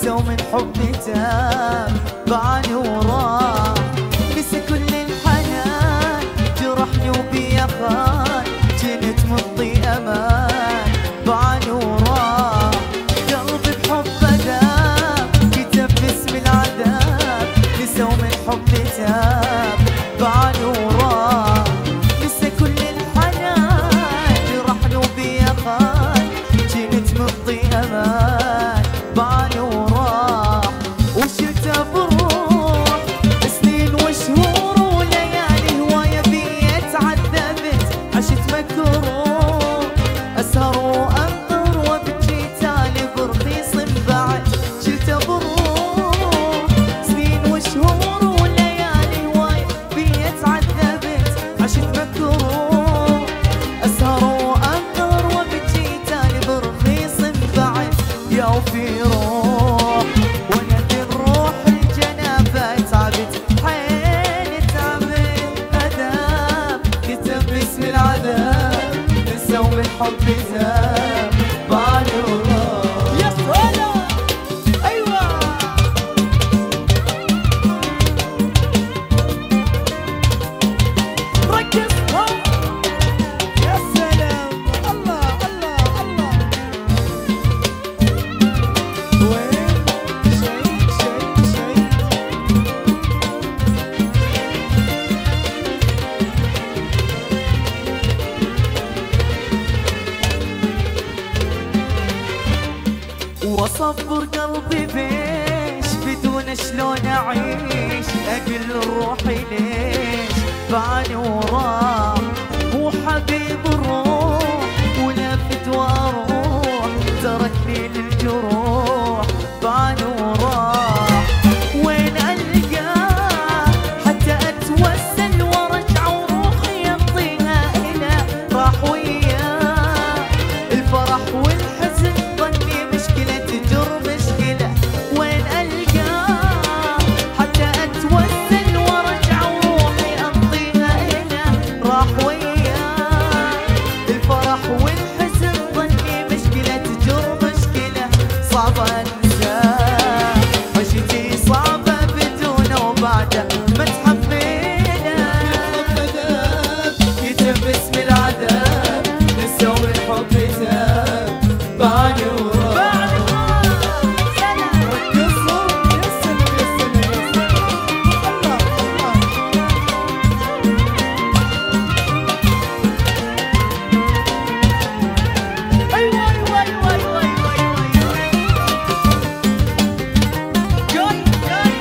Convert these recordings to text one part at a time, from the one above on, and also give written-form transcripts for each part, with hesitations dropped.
ومن حبي تاب بعاني وراه نسى كل الحنان جرحني وبيا خان جنت مضي امان بعاني وراه قلبي بحبه ذاب كتب باسم العذاب نسى ومن حبي تاب بعاني وراه نسى كل الحنان جرحني وبيا خان جنت مضي امان بعاني وراه وشلته بالروح سنين وشهور وليالي هواية بيا تعذبت عشت مكروه اسهر وانظر وابكي تالي برخيص بعد شلته بالروح سنين وشهور وليالي هواية بيا تعذبت عشت مكروه اسهر وانظر وابكي تالي برخيص بعد يا وفي روح وانا في الروح الجنابه تعبت حيلي تعبت عذاب كتب باسم العذاب نسى ومن حبي ذاب بعاني وراه يا سلام ايوه ركز يا سلام الله الله الله واصبر قلبي بيش بدون شلون اعيش اقل روحي ليش بعاني وراه مو حبيب الروح ولفت واروح تركني للجروح بعاني وراه وين القاه حتى اتوسل وارجع وروحي يطيها الى راح وياه الفرح والحزن ظني مشكلة تجر مشكلة وين القاه حتى اتوسل وارجع وروحي اقضيها الى راح وياه الفرح والحزن ظني مشكلة تجر مشكلة صعبة انساه عشتي صعبة بدونه وبعده ما تحبينا كتب باسم العذاب نسى ومن حبي ذاب بعاني وراه ركزوا يا سلام يا سلام يا سلام الله الله ايوه ايوه ايوه ايوه ايوه ايوه جاي جاي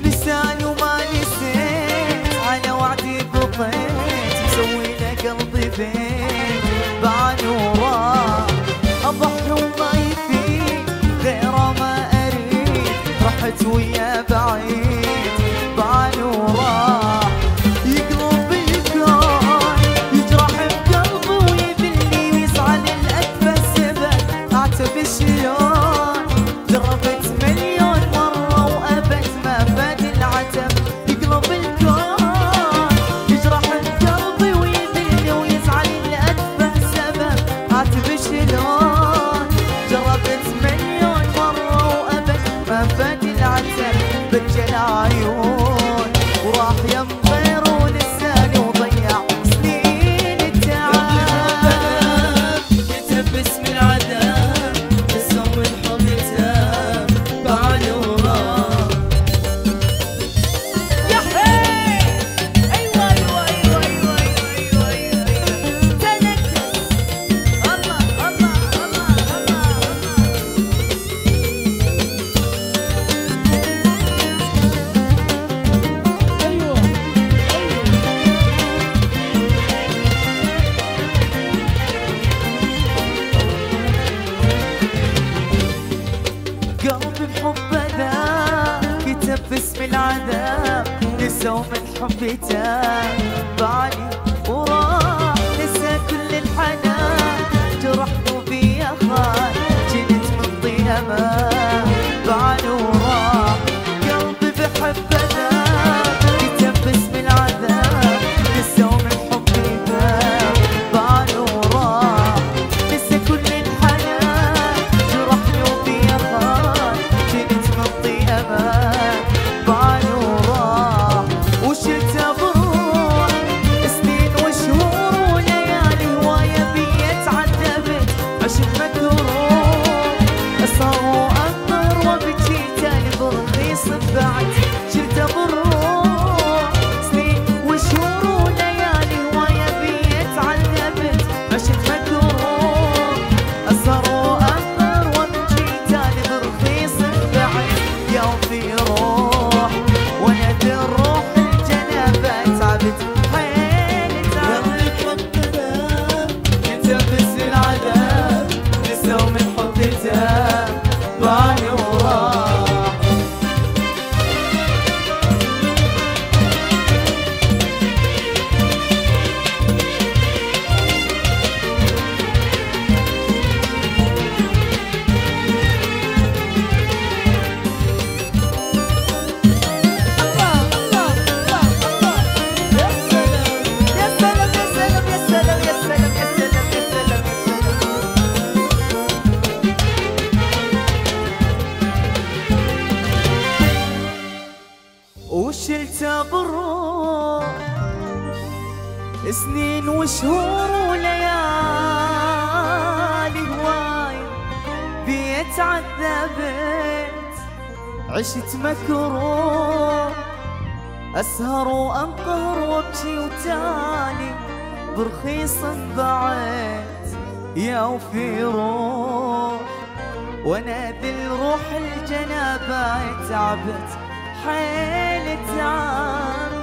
نساني وما نسيت على وعدي بطيت مسوي له قلبي بيت بعاني وراه اضحي وما يفيد غيره ما اريد رحت ويا بعيد بعاني وراه يقلب الكون يجرح بقلبي ويذلني ويسعى للأكبر سبب اعتب شلون جربت مليون مرة وأبد ما فاد العتب يقلب الكون يجرح بقلبي ويذلني ويسعى للأكبر سبب اعتب شلون جربت مليون مرة وأبد ما فاد العتب بجى العيون وراح يمطير ونساني وضيع سنين التعب كتب باسم العذاب نسى ومن حبي تاب بعاني وراه يا حي ايوه ايوه ايوه ايوه ايوه ايوه ايوه تنكس الله الله الله الله الله كتب باسم العذاب نسى ومن حبي تاب بعلي وراح نسى كل الحنان جرحت وبيا خان جنت من طي امان بعلي وراح قلبي بحب ذاب كتب باسم العذاب نسى ومن حبي تاب بعلي وراح نسى كل الحنان جرحني وبيا خان جنت من طي امان بعلي وراح وشلته بروح سنين وشهور وليالي هواية بيا تعذبت عشت مكروه صار وأنظر وبكي تاني برخيص بعد شلته بروح سنين وشهور وليالي هواية بيا تعذبت عشت مكروه صار وأنظر وبكي تاني برخيص بعد يوم في روح وانا بالروح الجنابة تعبت حيل تعبت كتب باسم العذاب نسى ومن حبي تاب بعلي وراح وشلته بالروح سنين وشهور وليالي هواي بيت عذبت عشت مكروه اسهر وانقهر وابكي وتالي برخيص انبعت يا وفي روح وانا بالروح الجنابة تعبت حيل تعب